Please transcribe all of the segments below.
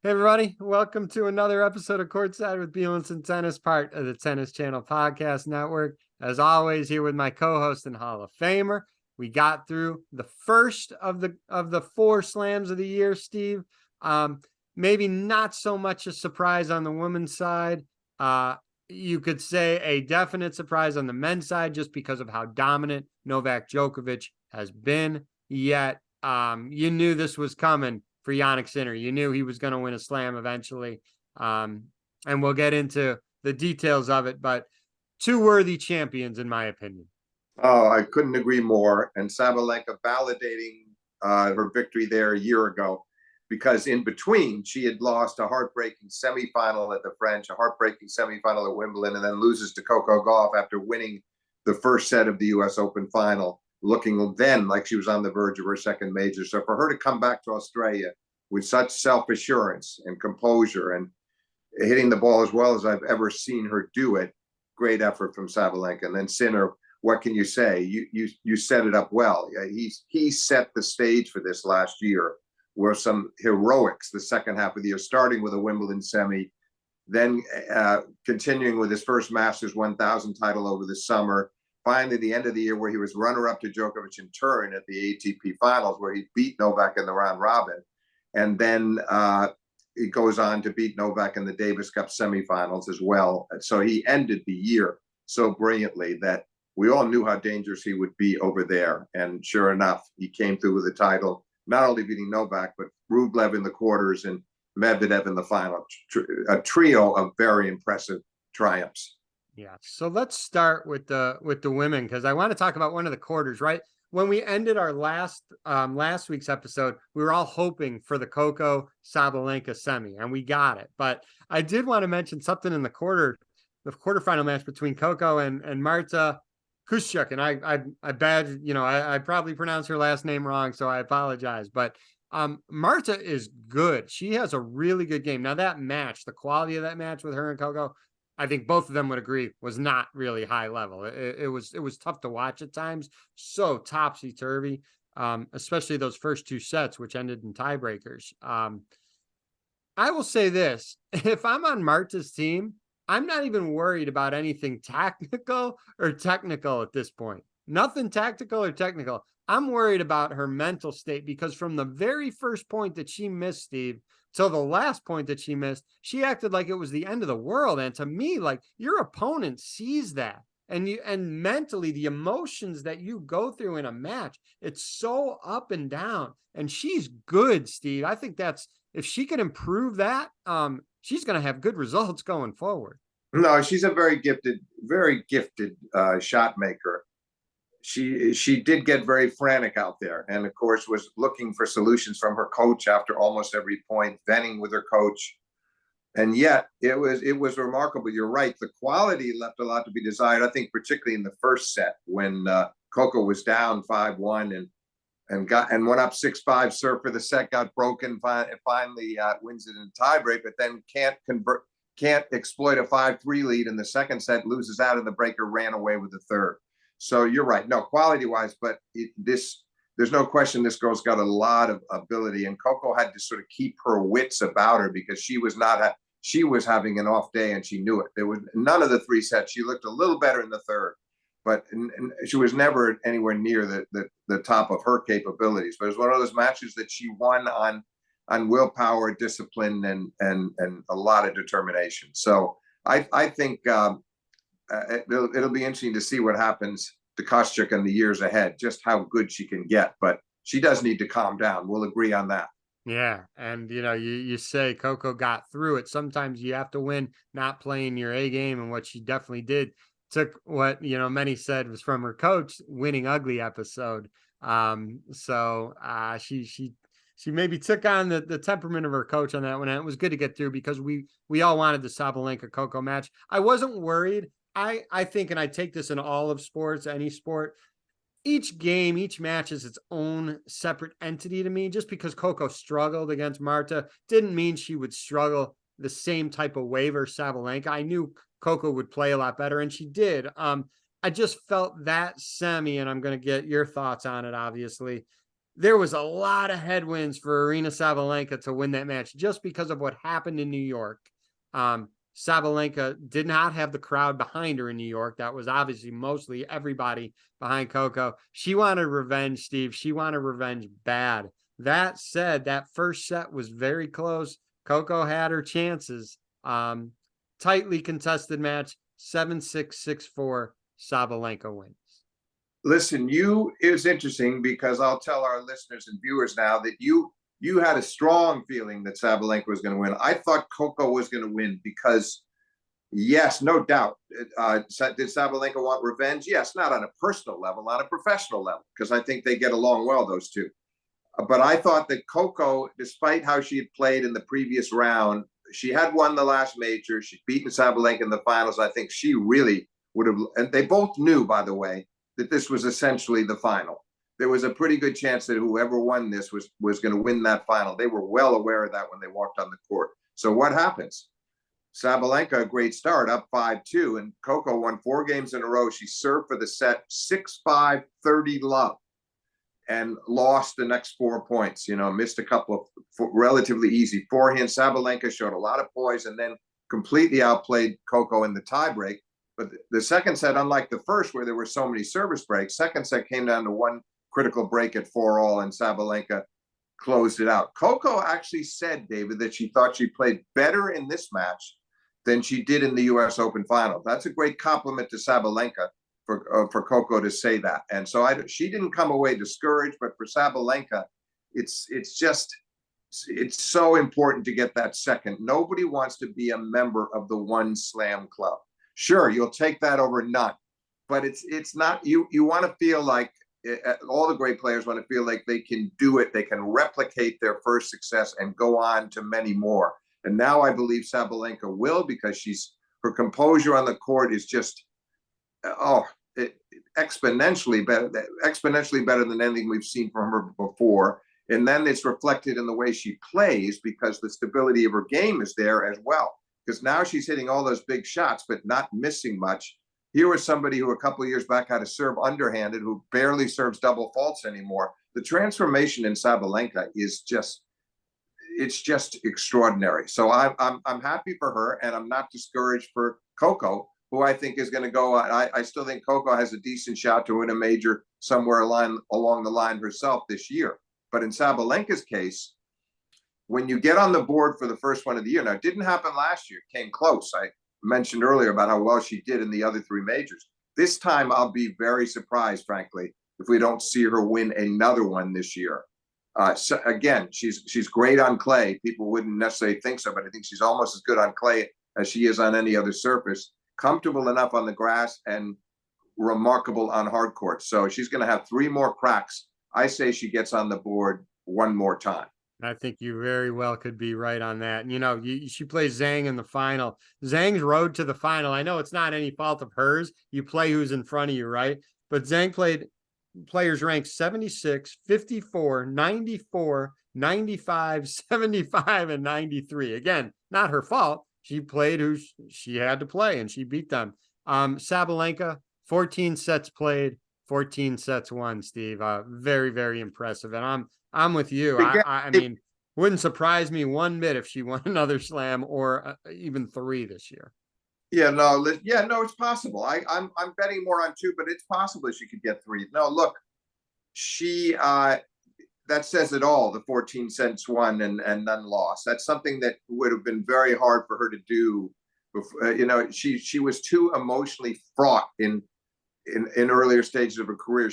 Hey everybody, welcome to another episode of Courtside with Beilinson Tennis, part of the Tennis Channel Podcast Network. As always, here with my co-host and Hall of Famer. We got through the first of the four slams of the year, Steve. Maybe not so much a surprise on the women's side. You could say a definite surprise on the men's side just because of how dominant Novak Djokovic has been. Yet, you knew this was coming for Jannik Sinner. You knew he was going to win a slam eventually. And we'll get into the details of it, but two worthy champions, in my opinion. Oh, I couldn't agree more. And Sabalenka validating her victory there a year ago, because in between she had lost a heartbreaking semifinal at the French, a heartbreaking semifinal at Wimbledon, and then loses to Coco Gauff after winning the first set of the U.S. Open final, looking then like she was on the verge of her second major. So for her to come back to Australia with such self-assurance and composure and hitting the ball as well as I've ever seen her do it, great effort from Sabalenka. And then Sinner, what can you say? You set it up well. He set the stage for this last year, where some heroics the second half of the year, starting with a Wimbledon semi, then continuing with his first Masters 1000 title over the summer. Finally, the end of the year, where he was runner-up to Djokovic in Turin at the ATP Finals, where he beat Novak in the round robin. And then he goes on to beat Novak in the Davis Cup semifinals as well. So he ended the year so brilliantly that we all knew how dangerous he would be over there. And sure enough, he came through with the title, not only beating Novak, but Rublev in the quarters and Medvedev in the final. A trio of very impressive triumphs. Yeah. So let's start with the women, because I want to talk about one of the quarters, right? When we ended our last week's episode, we were all hoping for the Coco Sabalenka semi, and we got it. But I did want to mention something in the quarterfinal match between Coco and Marta Kushchuk, and I bad, I probably pronounced her last name wrong, so I apologize. But Marta is good. She has a really good game. Now that match, the quality of that match with her and Coco, I think both of them would agree, was not really high level. It was tough to watch at times. So topsy turvy, especially those first two sets, which ended in tiebreakers. I will say this: if I'm on Marta's team, I'm not even worried about anything tactical or technical at this point. Nothing tactical or technical. I'm worried about her mental state, because from the very first point that she missed, Steve, till the last point that she missed, she acted like it was the end of the world. And to me, like, your opponent sees that. And mentally, the emotions that you go through in a match, it's so up and down. And she's good, Steve. I think that's, if she can improve that, she's going to have good results going forward. No, she's a very gifted shot maker. She did get very frantic out there, and of course was looking for solutions from her coach after almost every point, venting with her coach. And yet it was remarkable. You're right. The quality left a lot to be desired. I think particularly in the first set, when Coco was down 5-1 and went up 6-5. Serve for the set got broken. Finally wins it in tiebreak, but then can't exploit a 5-3 lead in the second set. Loses out in the breaker. Ran away with the third. So you're right. No, quality-wise, but there's no question this girl's got a lot of ability, and Coco had to sort of keep her wits about her, because she was having an off day, and she knew it. There was none of the three sets. She looked a little better in the third, but she was never anywhere near the top of her capabilities. But it was one of those matches that she won on willpower, discipline, and a lot of determination. So I think it'll be interesting to see what happens to Kostyuk in the years ahead, just how good she can get. But she does need to calm down. We'll agree on that. Yeah. And, you say Coco got through it. Sometimes you have to win not playing your A game. And what she definitely did, took what, many said was from her coach, winning ugly episode. So she maybe took on the temperament of her coach on that one. And it was good to get through, because we all wanted the Sabalenka Coco match. I wasn't worried. I think, and I take this in all of sports, any sport, each game, each match is its own separate entity to me. Just because Coco struggled against Marta didn't mean she would struggle the same type of way versus Sabalenka. I knew Coco would play a lot better, and she did. I just felt that semi, and I'm going to get your thoughts on it, obviously. there was a lot of headwinds for Aryna Sabalenka to win that match just because of what happened in New York. Sabalenka did not have the crowd behind her in New York. That was obviously mostly everybody behind Coco. She wanted revenge, Steve. She wanted revenge bad. That said, that first set was very close. Coco had her chances. Tightly contested match, 7-6, 6-4. Sabalenka wins. Listen, it was interesting because I'll tell our listeners and viewers now that you had a strong feeling that Sabalenka was going to win. I thought Coco was going to win because, yes, no doubt, did Sabalenka want revenge? Yes, not on a personal level, on a professional level, because I think they get along well, those two. But I thought that Coco, despite how she had played in the previous round, she had won the last major. She'd beaten Sabalenka in the finals. I think she really would have, and they both knew, by the way, that this was essentially the final. There was a pretty good chance that whoever won this was going to win that final. They were well aware of that when they walked on the court. So what happens? Sabalenka, a great start, up 5-2, and Coco won 4 games in a row. She served for the set 6-5, 30 love, and lost the next 4 points. Missed a couple of relatively easy forehand. Sabalenka showed a lot of poise and then completely outplayed Coco in the tiebreak. But the second set, unlike the first where there were so many service breaks, second set came down to one critical break at 4-all, and Sabalenka closed it out. Coco actually said, David, that she thought she played better in this match than she did in the U.S. Open final. That's a great compliment to Sabalenka for Coco to say that. And so she didn't come away discouraged, but for Sabalenka, it's so important to get that second. Nobody wants to be a member of the one slam club. Sure, you'll take that over none, but it's not, you want to feel like all the great players want to feel like they can do it. They can replicate their first success and go on to many more. And now I believe Sabalenka will, because her composure on the court is just, exponentially better than anything we've seen from her before. And then it's reflected in the way she plays, because the stability of her game is there as well. Because now she's hitting all those big shots, but not missing much. Here was somebody who a couple of years back had to serve underhanded, who barely serves double faults anymore. The transformation in Sabalenka is just extraordinary. So I'm happy for her, and I'm not discouraged for Coco, who I think is going to go. I still think Coco has a decent shot to win a major somewhere along the line herself this year. But in Sabalenka's case, when you get on the board for the first one of the year, now it didn't happen last year, it came close. I mentioned earlier about how well she did in the other 3 majors. This time I'll be very surprised, frankly, if we don't see her win another one this year. So again, she's great on clay. People wouldn't necessarily think so, but I think she's almost as good on clay as she is on any other surface. Comfortable enough on the grass and remarkable on hard court. So she's going to have 3 more cracks. I say she gets on the board one more time. I think you very well could be right on that. She plays Zhang in the final. Zhang's road to the final, I know it's not any fault of hers. You play who's in front of you, right? But Zhang played players ranked 76, 54, 94, 95, 75, and 93. Again, not her fault. She played who she had to play, and she beat them. Sabalenka, 14 sets played, 14 sets won, Steve. Very, very impressive. And I'm with you. I mean, wouldn't surprise me one bit if she won another slam or even 3 this year. No, it's possible. I'm betting more on 2, but it's possible she could get 3. No, look, she that says it all. The 14 sets won and none lost. That's something that would have been very hard for her to do. Before, she was too emotionally fraught in earlier stages of her career.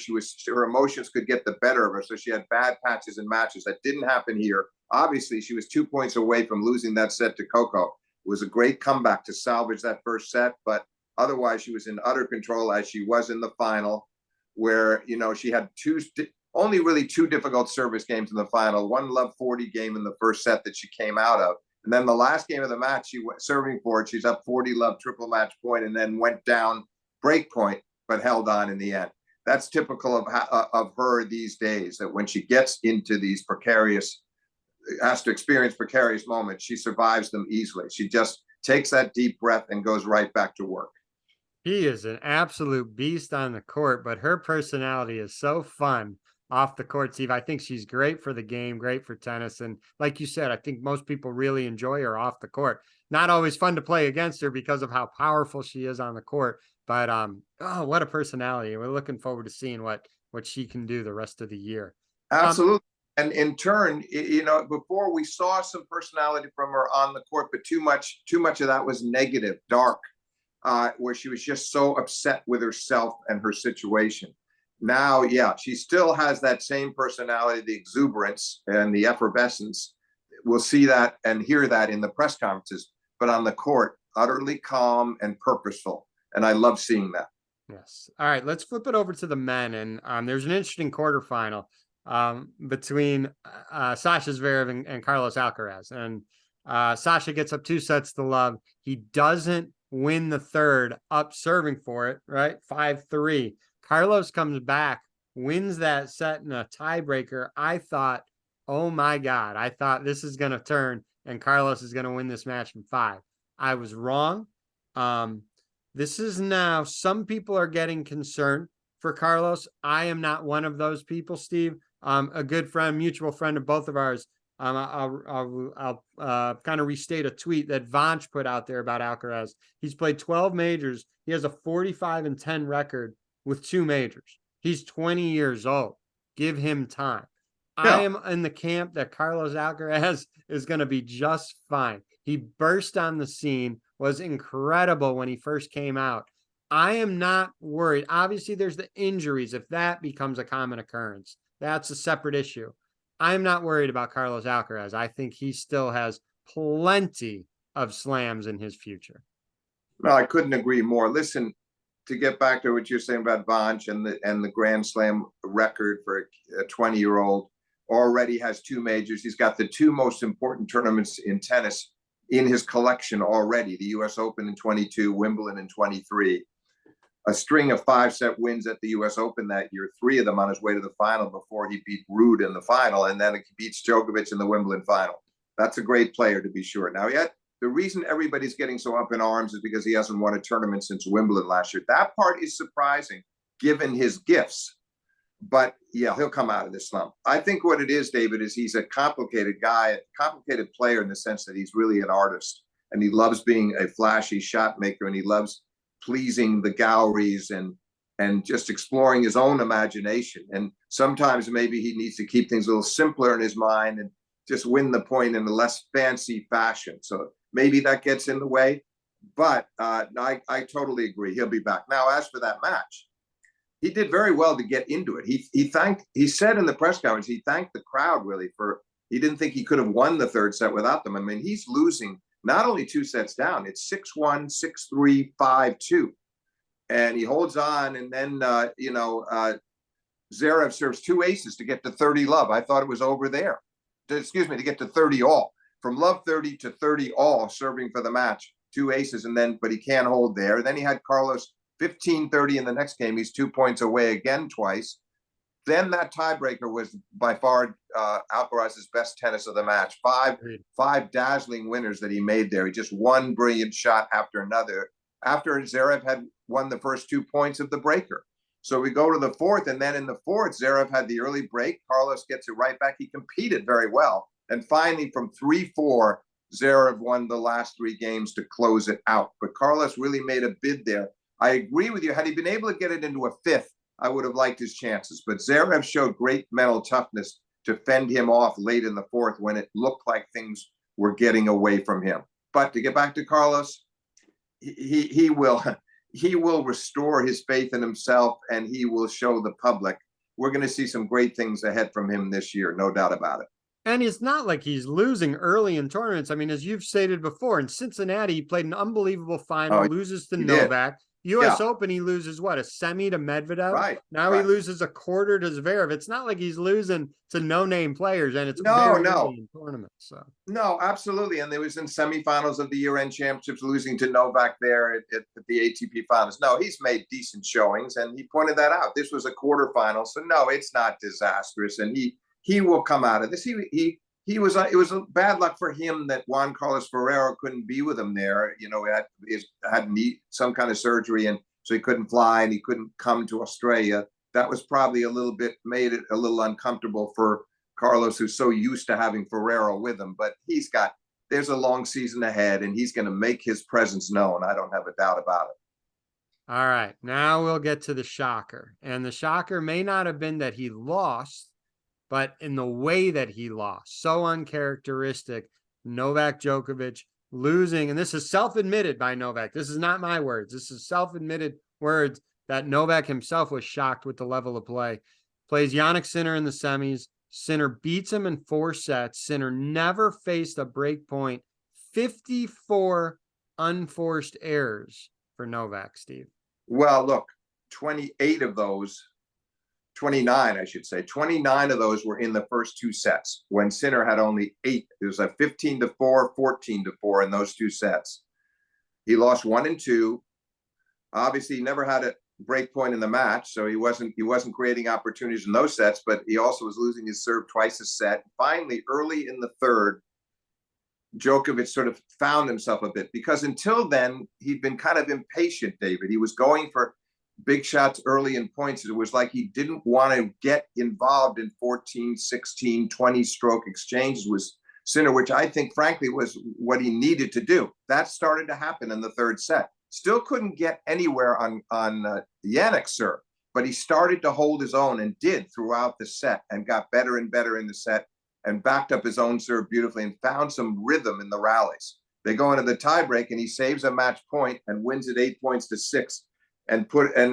Her emotions could get the better of her, so she had bad patches and matches. That didn't happen here. Obviously, she was 2 points away from losing that set to Coco. It was a great comeback to salvage that first set, but otherwise she was in utter control, as she was in the final, where she had only really 2 difficult service games in the final. One love 40 game in the first set that she came out of, and then the last game of the match, she went serving for it. She's up 40 love triple match point, and then went down break point, but held on in the end. That's typical of her these days, that when she gets into these has to experience precarious moments, she survives them easily. She just takes that deep breath and goes right back to work. She is an absolute beast on the court, but her personality is so fun. off the court, Steve. I think she's great for the game, great for tennis. And like you said, I think most people really enjoy her off the court. Not always fun to play against her because of how powerful she is on the court. But oh, what a personality. We're looking forward to seeing what she can do the rest of the year. Absolutely. And in turn, before we saw some personality from her on the court, but too much of that was negative, dark, where she was just so upset with herself and her situation. Now, yeah, she still has that same personality, the exuberance and the effervescence. We'll see that and hear that in the press conferences, but on the court, utterly calm and purposeful. And I love seeing that. Yes. All right, let's flip it over to the men. And there's an interesting quarterfinal between Sasha Zverev and Carlos Alcaraz. And Sasha gets up 2-0. He doesn't win the third, up serving for it, right? 5-3. Carlos comes back, wins that set in a tiebreaker. I thought, oh my God, I thought this is going to turn and Carlos is going to win this match in 5. I was wrong. This is now, some people are getting concerned for Carlos. I am not one of those people, Steve. A good friend, mutual friend of both of ours. I'll kind of restate a tweet that Vanch put out there about Alcaraz. He's played 12 majors. He has a 45-10 record with 2 majors. He's 20 years old. Give him time. Yeah. I am in the camp that Carlos Alcaraz is going to be just fine. He burst on the scene, was incredible when he first came out. I am not worried. Obviously, there's the injuries. If that becomes a common occurrence, that's a separate issue. I'm not worried about Carlos Alcaraz. I think he still has plenty of slams in his future. No, I couldn't agree more. Listen, to get back to what you're saying about Vanch and the Grand Slam record for a 20-year-old, already has 2 majors. He's got the 2 most important tournaments in tennis in his collection already, the US Open in 22, Wimbledon in 23. A string of 5-set wins at the US Open that year, 3 of them on his way to the final before he beat Ruud in the final, and then he beats Djokovic in the Wimbledon final. That's a great player, to be sure. Now, yet the reason everybody's getting so up in arms is because he hasn't won a tournament since Wimbledon last year. That part is surprising, given his gifts. But yeah, he'll come out of this slump. I think what it is, David, is he's a complicated guy, a complicated player in the sense that he's really an artist, and he loves being a flashy shot maker, and he loves pleasing the galleries and just exploring his own imagination. And sometimes maybe he needs to keep things a little simpler in his mind and just win the point in a less fancy fashion. So maybe that gets in the way. But I totally agree. He'll be back. Now, as for that match, he did very well to get into it. He said in the press conference, he thanked the crowd really he didn't think he could have won the third set without them. I mean, he's losing not only 2 sets down, it's 6-1, 6-3, 5-2. And he holds on, and then, Zverev serves 2 aces to get to 30 love. I thought it was over there. To get to 30 all. From love 30 to 30 all, serving for the match, 2 aces, but he can't hold there. Then he had Carlos 15-30 in the next game. He's 2 points away again twice. Then that tiebreaker was by far Alcaraz's best tennis of the match. Five dazzling winners that he made there. He just one brilliant shot after another. After Zverev had won the first 2 points of the breaker. So we go to the fourth, and then in the fourth, Zverev had the early break. Carlos gets it right back. He competed very well. And finally, from 3-4, Zverev won the last 3 games to close it out. But Carlos really made a bid there. I agree with you. Had he been able to get it into a 5th, I would have liked his chances. But Zverev showed great mental toughness to fend him off late in the 4th when it looked like things were getting away from him. But to get back to Carlos, he will restore his faith in himself, and he will show the public. We're going to see some great things ahead from him this year, no doubt about it. And it's not like he's losing early in tournaments. I mean, as you've stated before, in Cincinnati, he played an unbelievable final, loses to Novak. US Open, he loses what, a semi to Medvedev? Right. Now he loses a quarter to Zverev. It's not like he's losing to no-name players, and it's very early in tournaments. So. No, absolutely. And there was in semifinals of the year-end championships, losing to Novak there at the ATP finals. No, he's made decent showings, and he pointed that out. This was a quarterfinal, so no, it's not disastrous, and he will come out of this. It was a bad luck for him that Juan Carlos Ferrero couldn't be with him there. You know, he had some kind of surgery, and so he couldn't fly and he couldn't come to Australia. that was probably made it a little uncomfortable for Carlos, who's so used to having Ferrero with him. But there's a long season ahead, and he's going to make his presence known. I don't have a doubt about it. All right, now we'll get to the shocker. And the shocker may not have been that he lost, but in the way that he lost. So uncharacteristic. Novak Djokovic losing, and this is self-admitted by Novak. This is not my words. This is self-admitted words that Novak himself was shocked with the level of play. Plays Jannik Sinner in the semis. Sinner beats him in 4 sets. Sinner never faced a break point. 54 unforced errors for Novak, Steve. Well, look, 28 of those, 29, I should say, 29 of those were in the first 2 sets when Sinner had only 8. It was a 15-4, 14-4 in those 2 sets. He lost 1 and 2. Obviously, he never had a break point in the match, so he wasn't creating opportunities in those sets, but he also was losing his serve twice a set. Finally, early in the third, Djokovic sort of found himself a bit, because until then, he'd been kind of impatient, David. He was going for big shots early in points. It was like he didn't want to get involved in 14, 16, 20 stroke exchanges with Sinner, which I think, frankly, was what he needed to do. That started to happen in the third set. Still couldn't get anywhere on Jannik's serve, but he started to hold his own and did throughout the set, and got better and better in the set, and backed up his own serve beautifully and found some rhythm in the rallies. They go into the tiebreak, and he saves a match point and wins it 8-6 and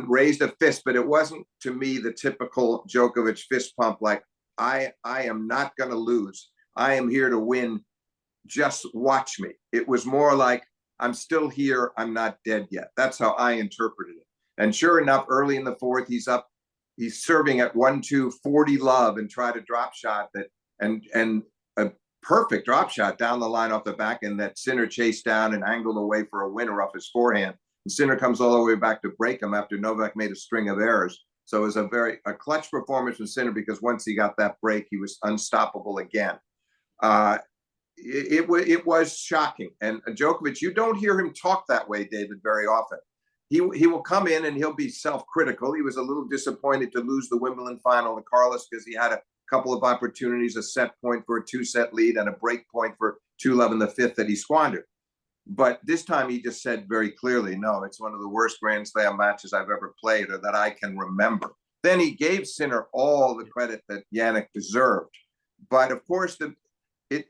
raised a fist. But it wasn't, to me, the typical Djokovic fist pump like, I am not going to lose. I am here to win. Just watch me. It was more like, I'm still here. I'm not dead yet. That's how I interpreted it. And sure enough, early in the fourth, he's up. He's serving at 1-2, 40 love, and tried a drop shot and a perfect drop shot down the line off the back, and that Sinner chased down and angled away for a winner off his forehand. And Sinner comes all the way back to break him after Novak made a string of errors. So it was a clutch performance from Sinner, because once he got that break, he was unstoppable again. It was shocking. And Djokovic, you don't hear him talk that way, David, very often. He will come in and he'll be self-critical. He was a little disappointed to lose the Wimbledon final to Carlos, because he had a couple of opportunities, a set point for a 2-set lead and a break point for 2-love in the fifth that he squandered. But this time he just said very clearly, no, it's one of the worst Grand Slam matches I've ever played, or that I can remember. Then he gave Sinner all the credit that Jannik deserved. But of course,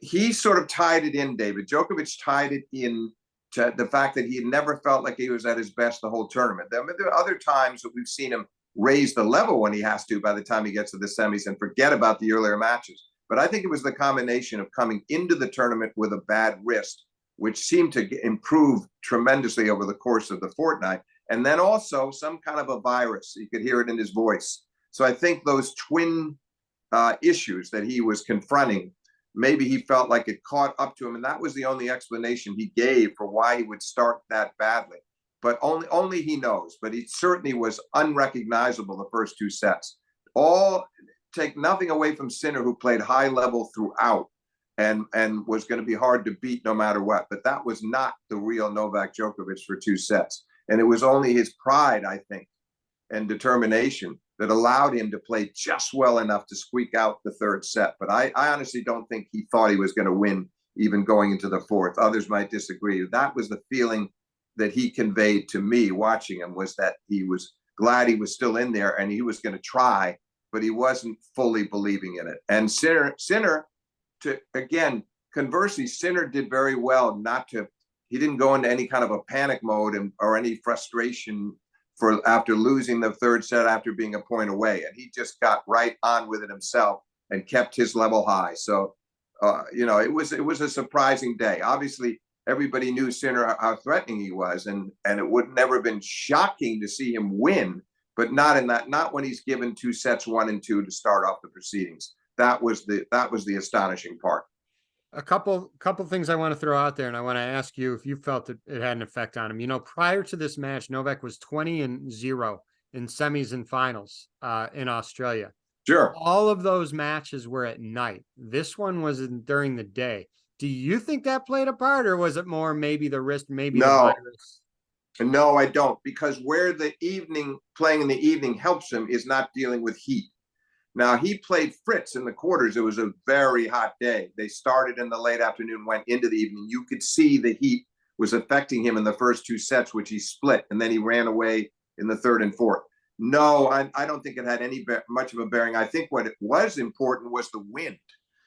he sort of tied it in, David. Djokovic tied it in to the fact that he had never felt like he was at his best the whole tournament. There are other times that we've seen him raise the level when he has to by the time he gets to the semis, and forget about the earlier matches. But I think it was the combination of coming into the tournament with a bad wrist, which seemed to improve tremendously over the course of the fortnight, and then also some kind of a virus. You could hear it in his voice. So I think those twin issues that he was confronting, maybe he felt like it caught up to him, and that was the only explanation he gave for why he would start that badly. But only he knows. But he certainly was unrecognizable the first 2 sets. Take nothing away from Sinner, who played high level throughout and was going to be hard to beat no matter what. But that was not the real Novak Djokovic for 2 sets. And it was only his pride, I think, and determination that allowed him to play just well enough to squeak out the third set. But I honestly don't think he thought he was going to win, even going into the fourth. Others might disagree. That was the feeling that he conveyed to me watching him, was that he was glad he was still in there and he was going to try, but he wasn't fully believing in it. And Sinner, conversely, Sinner did very well he didn't go into any kind of a panic mode or any frustration after losing the third set after being a point away. And he just got right on with it himself and kept his level high. So, it was a surprising day. Obviously, everybody knew Sinner how threatening he was, and it would never have been shocking to see him win, but not when he's given 2 sets, 1 and 2, to start off the proceedings. That was the astonishing part. A couple things I want to throw out there, and I want to ask you if you felt it had an effect on him. Prior to this match, Novak was 20-0 in semis and finals in Australia. Sure. All of those matches were at night. This one was during the day. Do you think that played a part, or was it more maybe the wrist, maybe the virus? No, I don't, because where playing in the evening helps him is not dealing with heat. Now, he played Fritz in the quarters. It was a very hot day. They started in the late afternoon, went into the evening. You could see the heat was affecting him in the first two sets, which he split, and then he ran away in the third and fourth. No, I don't think it had much of a bearing. I think what it was important was the wind.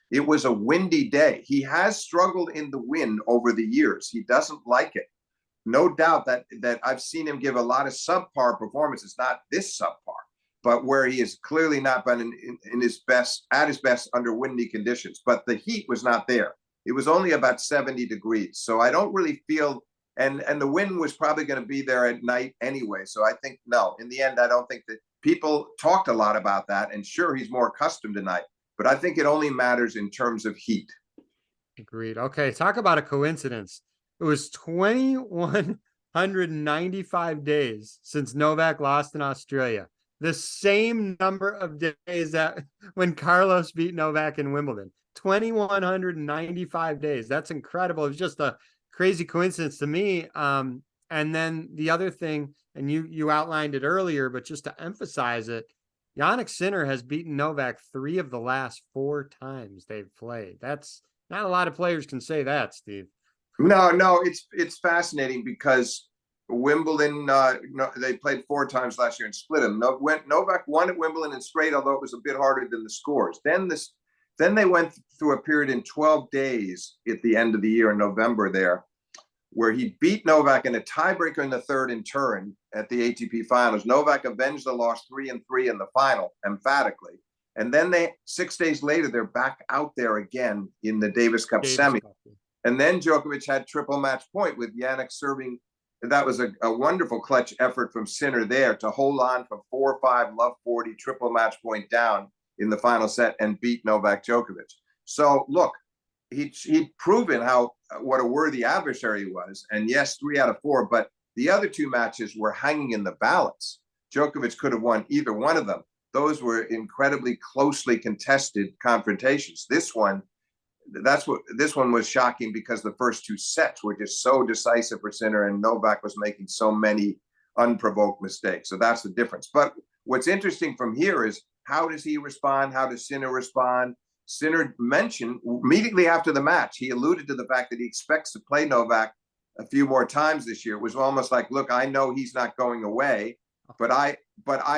It was a windy day. He has struggled in the wind over the years. He doesn't like it. No doubt that I've seen him give a lot of subpar performances, not this subpar, but where he has clearly not been in his best, at his best under windy conditions. But the heat was not there. It was only about 70 degrees. So I don't really feel, and the wind was probably going to be there at night anyway. So I think, no, in the end, I don't think that people talked a lot about that. And sure, he's more accustomed tonight, but I think it only matters in terms of heat. Agreed. Okay, talk about a coincidence. It was 2,195 days since Novak lost in Australia. The same number of days that when Carlos beat Novak in Wimbledon. 2,195 days. That's incredible. It was just a crazy coincidence to me. And then the other thing, and you outlined it earlier, but just to emphasize it, Jannik Sinner has beaten Novak 3 of the last 4 times they've played. That's not a lot of players can say that, Steve. No, it's fascinating because Wimbledon, they played 4 times last year and split them. Novak won at Wimbledon and straight, although it was a bit harder than the scores. Then they went through a period in 12 days at the end of the year in November there, where he beat Novak in a tiebreaker in the third in Turin at the ATP Finals. Novak avenged the loss 3-3 in the final emphatically. And then 6 days later, they're back out there again in the Davis Cup semi. And then Djokovic had triple match point with Jannik serving. That was a wonderful clutch effort from Sinner there to hold on from 4-5, love 40, triple match point down in the final set and beat Novak Djokovic. So look, he'd proven what a worthy adversary he was. And yes, 3 out of 4, but the other 2 matches were hanging in the balance. Djokovic could have won either one of them. Those were incredibly closely contested confrontations. This one was shocking because the first 2 sets were just so decisive for Sinner, and Novak was making so many unprovoked mistakes. So that's the difference. But what's interesting from here is, how does he respond? How does Sinner respond? Sinner mentioned immediately after the match, he alluded to the fact that he expects to play Novak a few more times this year. It was almost like, look, I know he's not going away, but I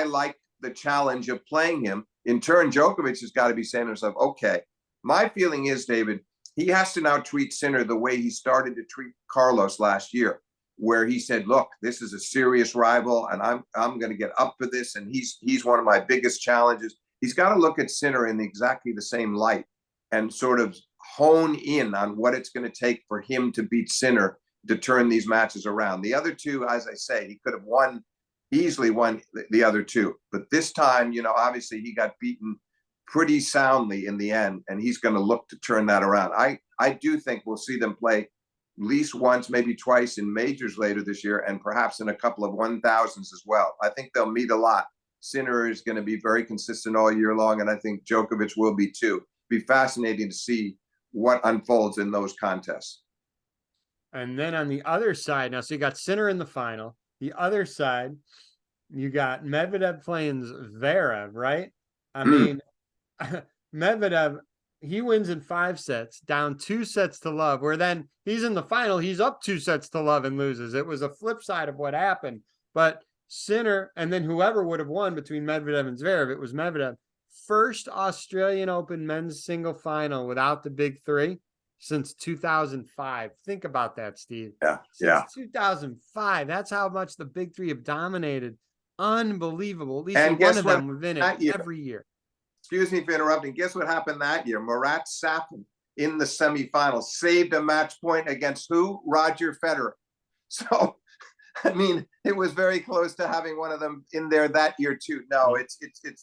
like the challenge of playing him. In turn, Djokovic has got to be saying to himself, okay, my feeling is, David, he has to now treat Sinner the way he started to treat Carlos last year, where he said, look, this is a serious rival and I'm going to get up for this. And he's one of my biggest challenges. He's got to look at Sinner in exactly the same light and sort of hone in on what it's going to take for him to beat Sinner to turn these matches around. The other 2, as I say, he could have easily won the other 2. But this time, obviously he got beaten pretty soundly in the end, and he's going to look to turn that around. I do think we'll see them play at least once, maybe twice in majors later this year, and perhaps in a couple of 1,000s as well. I think they'll meet a lot. Sinner is going to be very consistent all year long, and I think Djokovic will be too. Be fascinating to see what unfolds in those contests. And then on the other side, now, so you got Sinner in the final. The other side, you got Medvedev playing Zverev, right? I mean, Medvedev, he wins in 5 sets, down 2 sets to love, where then he's in the final, he's up 2 sets to love and loses. It was a flip side of what happened. But Sinner, and then whoever would have won between Medvedev and Zverev, it was Medvedev. First Australian Open men's single final without the big 3 since 2005. Think about that, Steve. Since 2005. That's how much the big 3 have dominated. Unbelievable. At least one of them within it every year. Excuse me for interrupting. Guess what happened that year? Murat Safin in the semifinals saved a match point against who? Roger Federer. So, I mean, it was very close to having one of them in there that year too. No, it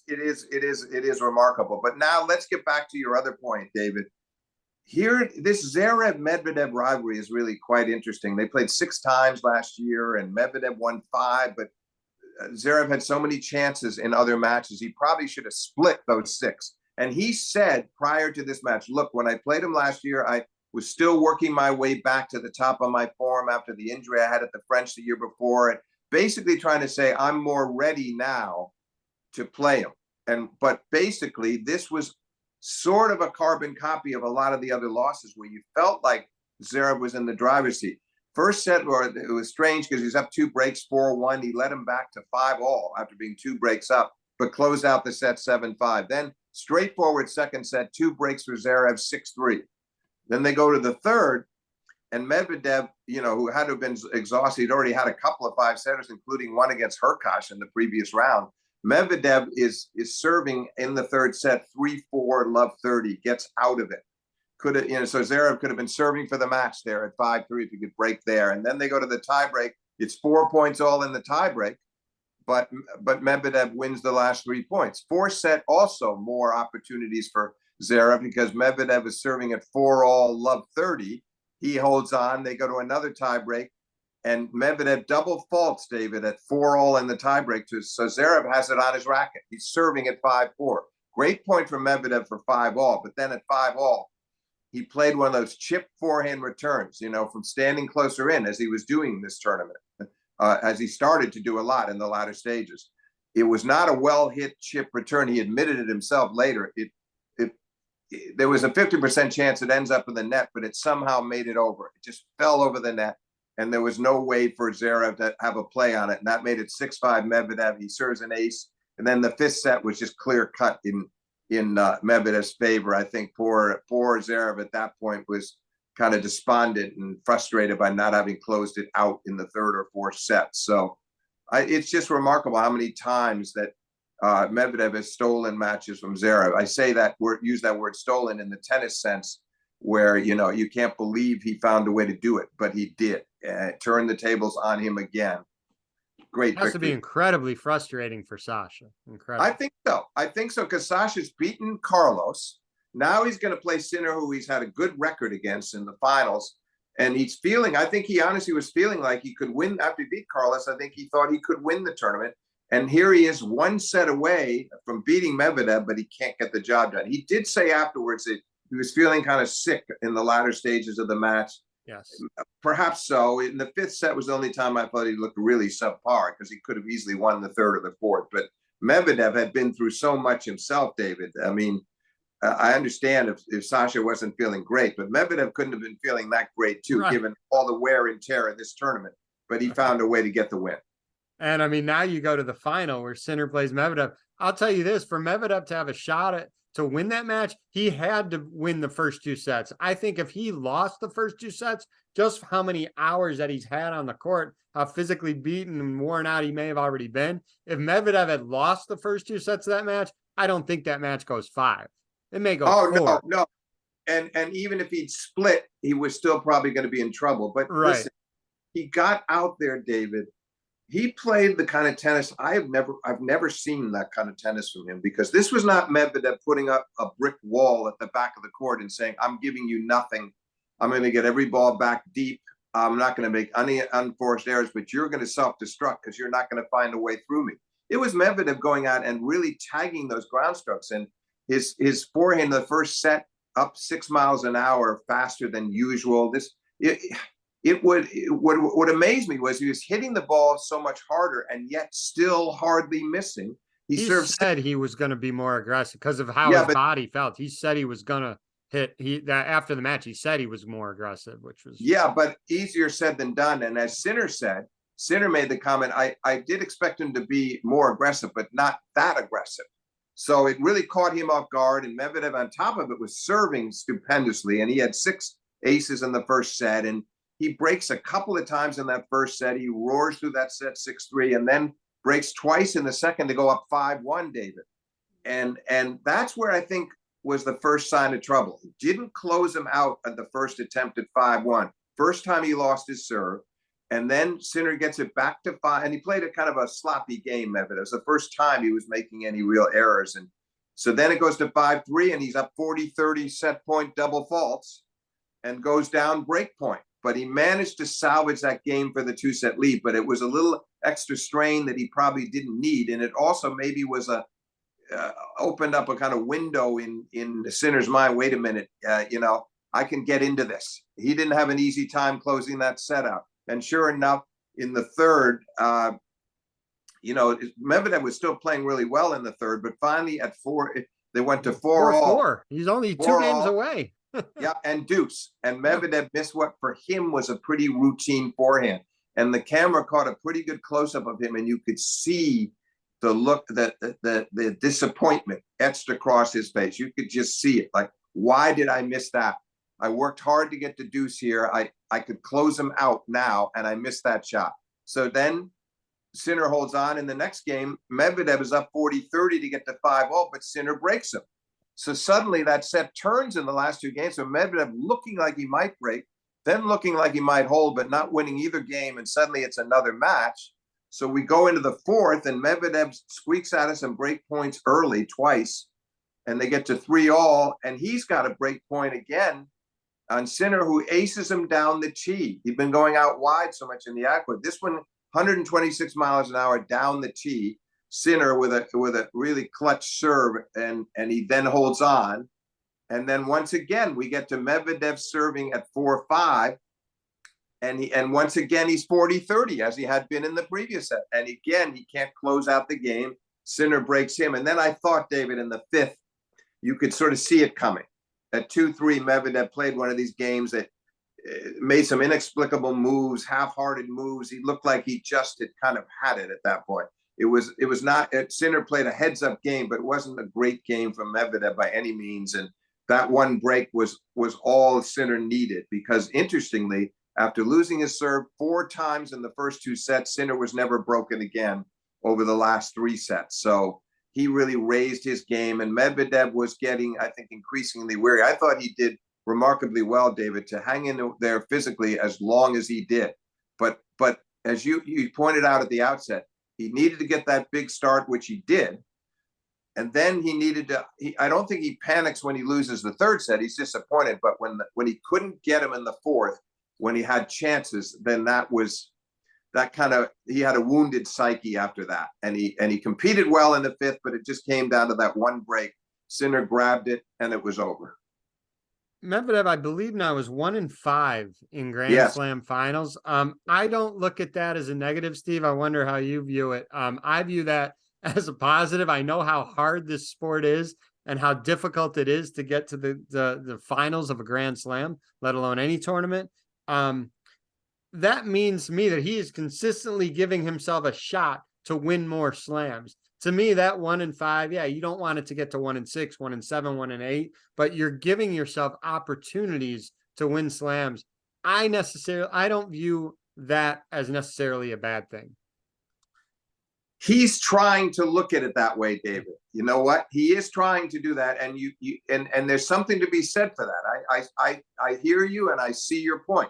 is remarkable. But now let's get back to your other point, David. Here, this Zverev-Medvedev rivalry is really quite interesting. They played 6 times last year, and Medvedev won 5, but Zverev had so many chances in other matches. He probably should have split those 6. And he said prior to this match, look, when I played him last year, was still working my way back to the top of my form after the injury I had at the French the year before, and basically trying to say I'm more ready now to play him. But basically, this was sort of a carbon copy of a lot of the other losses where you felt like Zverev was in the driver's seat. First set, where it was strange because he was up 2 breaks, 4-1. He led him back to 5-all after being 2 breaks up, but closed out the set 7-5. Then straightforward second set, 2 breaks for Zverev, 6-3. Then they go to the third, and Medvedev, who had to have been exhausted, he'd already had a couple of 5-setters, including one against Hurkacz in the previous round. Medvedev is serving in the third set 3-4, love 30, gets out of it. So Zverev could have been serving for the match there at 5-3 if he could break there. And then they go to the tiebreak. It's 4 points all in the tiebreak, but Medvedev wins the last 3 points. 4th-set, also more opportunities for Zverev because Medvedev is serving at 4-all, love 30. He holds on. They go to another tiebreak, and Medvedev double faults David at 4-all in the tiebreak. So Zverev has it on his racket. He's serving at 5-4. Great point for Medvedev for 5-all, but then at 5-all, he played one of those chip forehand returns, from standing closer in as he was doing this tournament, as he started to do a lot in the latter stages. It was not a well-hit chip return. He admitted it himself later. There was a 50% chance it ends up in the net, but it somehow made it over. It just fell over the net, and there was no way for Zverev to have a play on it, and that made it 6-5 Medvedev. He serves an ace, and then the 5th set was just clear-cut in Medvedev's favor. I think poor Zverev at that point was kind of despondent and frustrated by not having closed it out in the 3rd or 4th set. So it's just remarkable how many times that Medvedev has stolen matches from Zverev. I say that word, use that word stolen in the tennis sense, where you can't believe he found a way to do it, but he did. Turn the tables on him again. Great. It has to be incredibly frustrating for Sasha. Incredible. I think so because Sasha's beaten Carlos. Now he's going to play Sinner, who he's had a good record against in the finals. And I think he honestly was feeling like he could win after he beat Carlos. I think he thought he could win the tournament. And here he is 1 set away from beating Medvedev, but he can't get the job done. He did say afterwards that he was feeling kind of sick in the latter stages of the match. Yes. Perhaps so. In the 5th set was the only time I thought he looked really subpar because he could have easily won the 3rd or the 4th. But Medvedev had been through so much himself, David. I mean, I understand if Sasha wasn't feeling great, but Medvedev couldn't have been feeling that great too, right, given all the wear and tear in this tournament. But he found a way to get the win. And I mean, now you go to the final where Sinner plays Medvedev. I'll tell you this, for Medvedev to have a shot to win that match, he had to win the first 2 sets. I think if he lost the first 2 sets, just how many hours that he's had on the court, how physically beaten and worn out he may have already been. If Medvedev had lost the first 2 sets of that match, I don't think that match goes 5. It may go 4. No. And even if he'd split, he was still probably going to be in trouble. But right, listen, he got out there, David. He played the kind of tennis I've never seen that kind of tennis from him, because this was not Medvedev putting up a brick wall at the back of the court and saying, I'm giving you nothing. I'm going to get every ball back deep. I'm not going to make any unforced errors, but you're going to self-destruct because you're not going to find a way through me. It was Medvedev going out and really tagging those ground strokes, and his forehand in the first set up 6 miles an hour faster than usual. What amazed me was he was hitting the ball so much harder and yet still hardly missing. He said he was going to be more aggressive because of how his body felt. He said he was going to hit after the match. He said he was more aggressive, which was but easier said than done. And as Sinner said, Sinner made the comment, I did expect him to be more aggressive, but not that aggressive. So it really caught him off guard. And Medvedev, on top of it, was serving stupendously. And he had 6 aces in the first set. And he breaks a couple of times in that first set. He roars through that set 6-3 and then breaks twice in the second to go up 5-1, David. And that's where I think was the first sign of trouble. He didn't close him out at the first attempt at 5-1. First time he lost his serve. And then Sinner gets it back to 5. And he played a kind of a sloppy game, Medvedev. It was the first time he was making any real errors. And so then it goes to 5-3 and he's up 40-30 set point double faults and goes down break point. But he managed to salvage that game for the 2-set lead. But it was a little extra strain that he probably didn't need. And it also maybe was opened up a kind of window in the Sinner's mind. Wait a minute, I can get into this. He didn't have an easy time closing that set out. And sure enough, in the third, Medvedev was still playing really well in the third, but finally at four, they went to 4-all. 4-4. He's only 2 games 4-all. away. Yeah, and deuce. And Medvedev missed what for him was a pretty routine forehand. And the camera caught a pretty good close-up of him, and you could see the look, the disappointment etched across his face. You could just see it. Like, why did I miss that? I worked hard to get the deuce here. I could close him out now, and I missed that shot. So then Sinner holds on. In the next game, Medvedev is up 40-30 to get to 5-all, but Sinner breaks him. So suddenly that set turns in the last 2 games. So Medvedev looking like he might break, then looking like he might hold, but not winning either game. And suddenly it's another match. So we go into the fourth, and Medvedev squeaks at us and break points early twice. And they get to 3-all, and he's got a break point again on Sinner, who aces him down the tee. He'd been going out wide so much in the aqua. This one, 126 miles an hour down the tee. Sinner with a really clutch serve, and he then holds on. And then once again, we get to Medvedev serving at 4-5. And once again, he's 40-30 as he had been in the previous set. And again, he can't close out the game. Sinner breaks him. And then I thought, David, in the fifth, you could sort of see it coming. At 2-3, Medvedev played one of these games that made some inexplicable moves, half-hearted moves. He looked like he just had kind of had it at that point. It was not, Sinner played a heads-up game, but it wasn't a great game from Medvedev by any means. And that one break was all Sinner needed, because interestingly, after losing his serve 4 times in the first 2 sets, Sinner was never broken again over the last 3 sets. So he really raised his game, and Medvedev was getting, I think, increasingly weary. I thought he did remarkably well, David, to hang in there physically as long as he did. But as you pointed out at the outset, he needed to get that big start, which he did. And then he needed to, I don't think he panics when he loses the third set. He's disappointed. But when he couldn't get him in the fourth, when he had chances, then he had a wounded psyche after that. And he competed well in the fifth, but it just came down to that one break. Sinner grabbed it, and it was over. Medvedev, I believe now, is 1-5 in Grand Slam finals. I don't look at that as a negative, Steve. I wonder how you view it. I view that as a positive. I know how hard this sport is and how difficult it is to get to the finals of a Grand Slam, let alone any tournament. That means to me that he is consistently giving himself a shot to win more slams. To me, that 1-5, yeah, you don't want it to get to 1-6, 1-7, 1-8, but you're giving yourself opportunities to win slams. I don't view that as necessarily a bad thing. He's trying to look at it that way, David. You know what? He is trying to do that, and and there's something to be said for that. I hear you, and I see your point.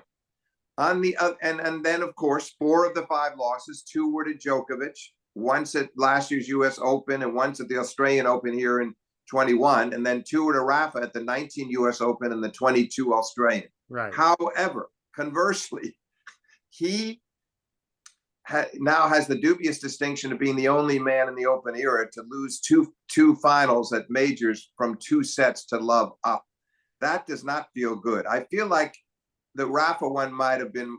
On the and then of course 4 of the 5 losses, 2 were to Djokovic, once at last year's U.S. Open and once at the Australian Open here in 21, and then 2 were to Rafa at the 19 U.S. Open and the 22 Australian. Right. However, conversely, he now has the dubious distinction of being the only man in the Open era to lose two finals at majors from 2 sets to love up. That does not feel good. I feel like the Rafa one might have been,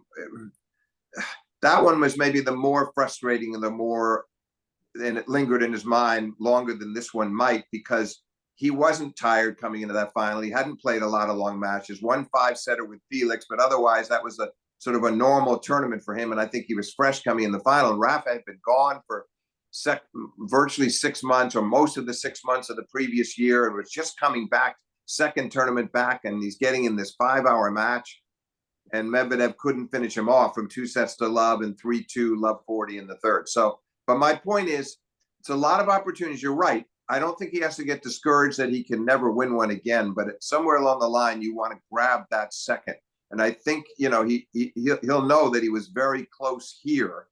that one was maybe the more frustrating and it lingered in his mind longer than this one might, because he wasn't tired coming into that final. He hadn't played a lot of long matches, 1 5-setter with Felix, but otherwise that was a sort of a normal tournament for him. And I think he was fresh coming in the final. And Rafa had been gone for virtually 6 months, or most of the 6 months of the previous year, and was just coming back, second tournament back, and he's getting in this 5-hour match. And Medvedev couldn't finish him off from 2 sets to love and 3-2, love 40 in the third. So, but my point is, it's a lot of opportunities. You're right. I don't think he has to get discouraged that he can never win one again, but somewhere along the line, you want to grab that second. And I think, he'll know that he was very close here.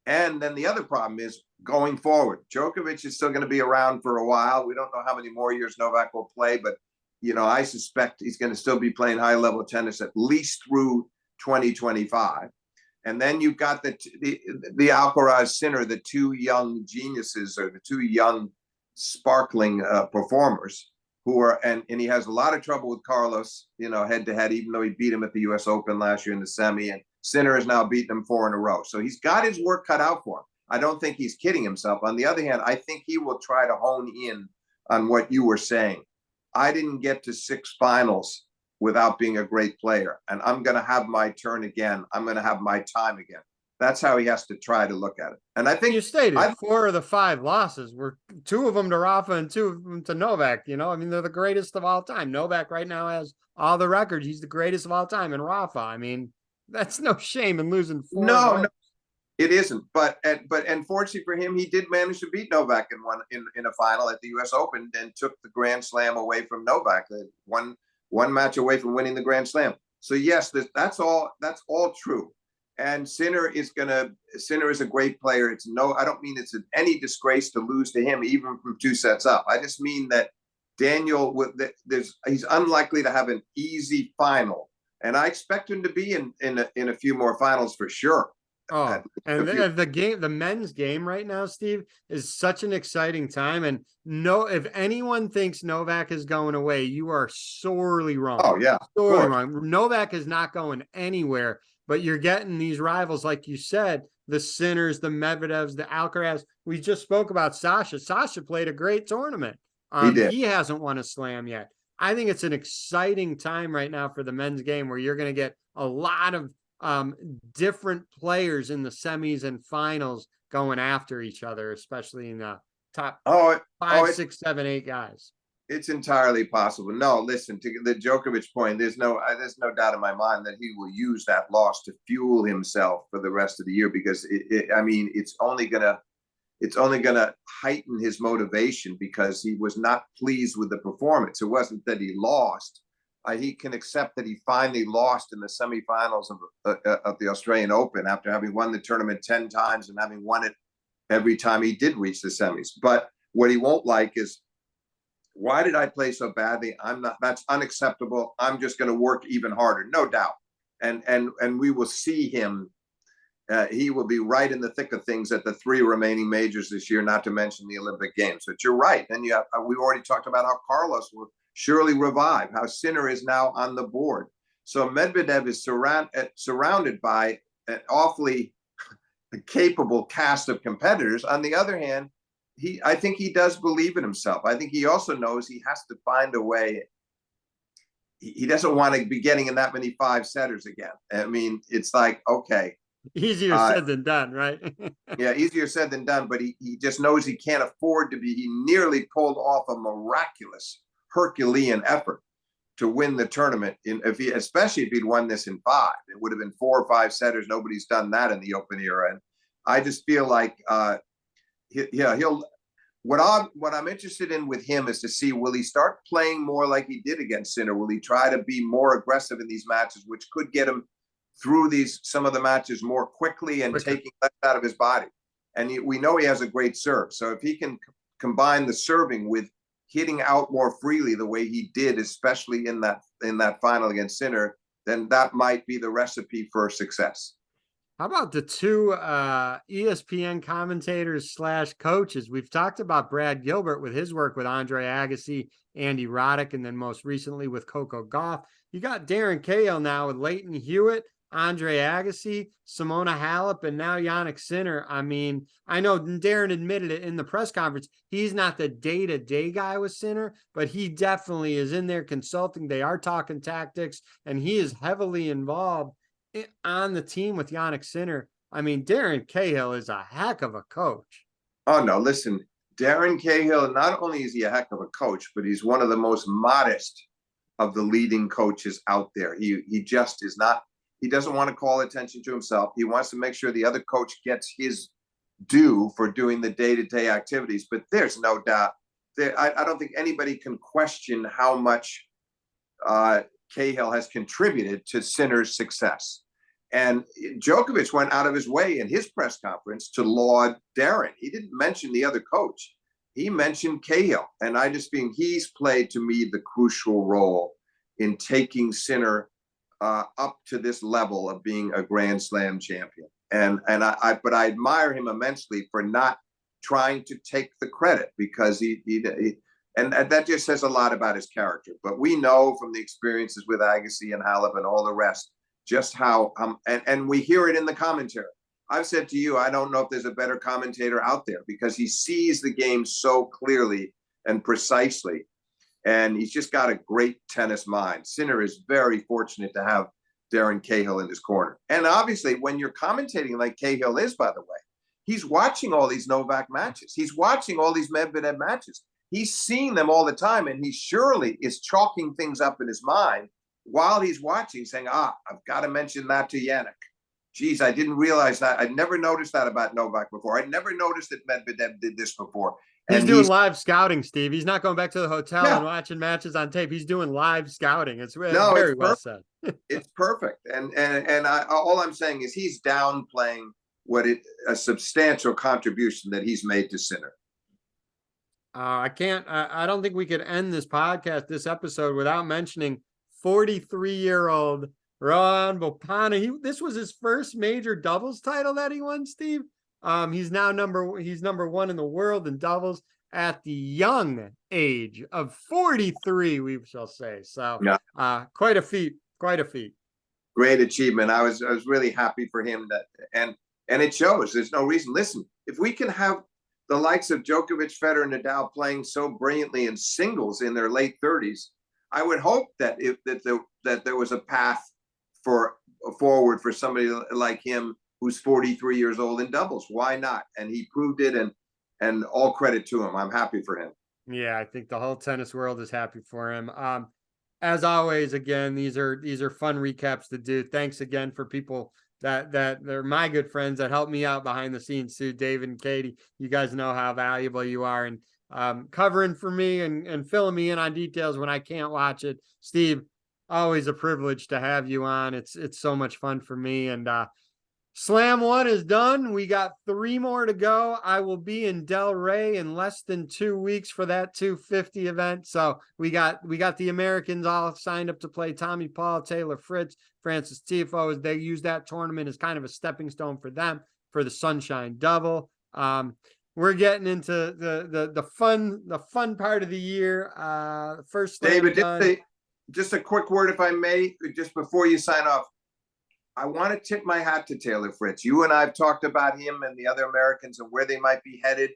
And then the other problem is going forward. Djokovic is still going to be around for a while. We don't know how many more years Novak will play, but I suspect he's going to still be playing high-level tennis at least through 2025. And then you've got the Alcaraz Sinner, the 2 young geniuses, or the 2 young sparkling performers who are, and he has a lot of trouble with Carlos, head to head, even though he beat him at the US Open last year in the semi, and Sinner has now beaten him 4 in a row. So he's got his work cut out for him. I don't think he's kidding himself. On the other hand, I think he will try to hone in on what you were saying. I didn't get to 6 finals without being a great player, and I'm going to have my turn again. I'm going to have my time again. That's how he has to try to look at it. And I think you stated 4 of the 5 losses were 2 of them to Rafa and 2 of them to Novak. I mean, they're the greatest of all time. Novak right now has all the records. He's the greatest of all time. And Rafa, I mean, that's no shame in losing 4. No, it isn't. But unfortunately for him, he did manage to beat Novak in a final at the US Open and took the Grand Slam away from Novak. One match away from winning the Grand Slam. So yes, that's all true. And Sinner is a great player. I don't mean it's any disgrace to lose to him, even from 2 sets up. I just mean that Daniel, he's unlikely to have an easy final, and I expect him to be in a few more finals for sure. Oh, and the men's game right now, Steve, is such an exciting time. And if anyone thinks Novak is going away, you are sorely wrong. Oh yeah, sorely wrong. Novak is not going anywhere. But you're getting these rivals, like you said, the Sinners, the Medvedevs, the Alcaraz. We just spoke about Sasha. Sasha played a great tournament. He did. He hasn't won a slam yet. I think it's an exciting time right now for the men's game, where you're going to get a lot of different players in the semis and finals going after each other, especially in the top 5, 6, 7, 8 guys. It's entirely possible. No, listen, to the Djokovic point, there's no doubt in my mind that he will use that loss to fuel himself for the rest of the year, because it's only gonna heighten his motivation, because he was not pleased with the performance. It wasn't that he lost. He can accept that he finally lost in the semifinals of the Australian Open after having won the tournament 10 times and having won it every time he did reach the semis. But what he won't like is, why did I play so badly? That's unacceptable. I'm just going to work even harder, no doubt. And we will see him. He will be right in the thick of things at the 3 remaining majors this year, not to mention the Olympic Games. But you're right. And we already talked about how Carlos will surely revive, how Sinner is now on the board. So Medvedev is surrounded by an awfully capable cast of competitors. On the other hand, I think he does believe in himself. I think he also knows he has to find a way. He doesn't want to be getting in that many 5-setters again. I mean, it's like, okay. Easier said than done, right? Yeah, easier said than done, but he just knows he can't afford to be. He nearly pulled off a miraculous Herculean effort to win the tournament. Especially if he'd won this in 5. It would have been 4 or 5-setters. Nobody's done that in the Open era. And I just feel like what I'm interested in with him is to see, will he start playing more like he did against Sinner? Will he try to be more aggressive in these matches, which could get him through some of the matches more quickly and taking less out of his body? And we know he has a great serve. So if he can combine the serving with hitting out more freely the way he did, especially in that final against Sinner, then that might be the recipe for success. How about the 2 ESPN commentators / coaches? We've talked about Brad Gilbert with his work with Andre Agassi, Andy Roddick, and then most recently with Coco Gauff. You got Darren Cahill now with Leighton Hewitt, Andre Agassi, Simona Halep, and now Jannik Sinner. I mean, I know Darren admitted it in the press conference. He's not the day-to-day guy with Sinner, but he definitely is in there consulting. They are talking tactics, and he is heavily involved on the team with Jannik Sinner. I mean, Darren Cahill is a heck of a coach. Oh, no, listen, Darren Cahill, not only is he a heck of a coach, but he's one of the most modest of the leading coaches out there. He just is not, he doesn't want to call attention to himself. He wants to make sure the other coach gets his due for doing the day-to-day activities. But there's no doubt, I don't think anybody can question how much Cahill has contributed to Sinner's success. And Djokovic went out of his way in his press conference to laud Darren. He didn't mention the other coach. He mentioned Cahill. And I just think he's played, to me, the crucial role in taking Sinner up to this level of being a Grand Slam champion. But I admire him immensely for not trying to take the credit, because And that just says a lot about his character. But we know from the experiences with Agassi and Halep and all the rest just how and we hear it in the commentary. I've said to you, I don't know if there's a better commentator out there because he sees the game so clearly and precisely, and he's just got a great tennis mind. Sinner is very fortunate to have Darren Cahill in his corner. And obviously, when you're commentating like Cahill is, by the way, he's watching all these Novak matches. He's watching all these Medvedev matches. He's seeing them all the time, and he surely is chalking things up in his mind while he's watching, saying, I've got to mention that to Jannik. Geez, I didn't realize that. I'd never noticed that about Novak before. I'd never noticed that Medvedev did this before. He's doing live scouting, Steve. He's not going back to the hotel and watching matches on tape. He's doing live scouting. It's very well said. It's perfect. And all I'm saying is he's downplaying a substantial contribution that he's made to Sinner. I don't think we could end this this episode without mentioning 43-year-old Rohan Bopanna. This was his first major doubles title that he won, Steve. He's now number one in the world in doubles at the young age of 43, we shall say. So quite a feat. Great achievement. I was really happy for him and it shows. There's no reason. Listen, if we can have the likes of Djokovic, Federer, and Nadal playing so brilliantly in singles in their late 30s, I would hope that there was a path forward for somebody like him who's 43 years old in doubles. Why not? And he proved it, and all credit to him. I'm happy for him. Yeah, I think the whole tennis world is happy for him. As always, again, these are fun recaps to do. Thanks again for people that they're my good friends that help me out behind the scenes too. David and Katie, you guys know how valuable you are, and covering for me and filling me in on details when I can't watch it. Steve, always a privilege to have you on. It's so much fun for me. And Slam 1 is done. We got 3 more to go. I will be in Delray in less than 2 weeks for that 250 event. So we got the Americans all signed up to play. Tommy Paul, Taylor Fritz, Francis Tiafoe. They use that tournament as kind of a stepping stone for them for the Sunshine Double. We're getting into the fun part of the year. First David, just a quick word, if I may, just before you sign off. I want to tip my hat to Taylor Fritz. You and I have talked about him and the other Americans and where they might be headed.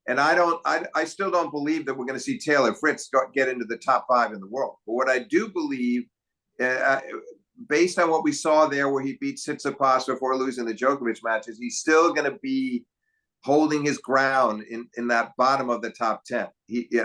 And I still don't believe that we're going to see Taylor Fritz get into the top 5 in the world. But what I do believe, based on what we saw there where he beat Tsitsipas before losing the Djokovic matches, he's still going to be holding his ground in that bottom of the top 10.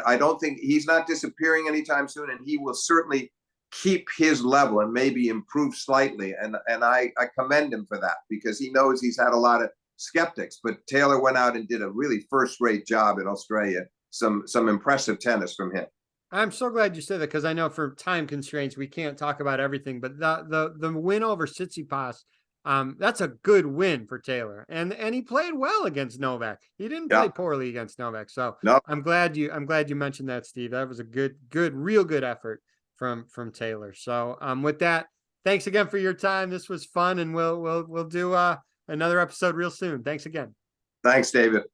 I don't think he's not disappearing anytime soon, and he will certainly keep his level and maybe improve slightly. And I commend him for that because he knows he's had a lot of skeptics, but Taylor went out and did a really first-rate job in Australia. Some impressive tennis from him. I'm so glad you said that because I know for time constraints, we can't talk about everything, but the win over Tsitsipas, that's a good win for Taylor. And he played well against Novak. He didn't play poorly against Novak. So I'm glad you mentioned that, Steve. That was a real good effort from Taylor. So with that, thanks again for your time. This was fun, and we'll do another episode real soon. Thanks again. Thanks, David.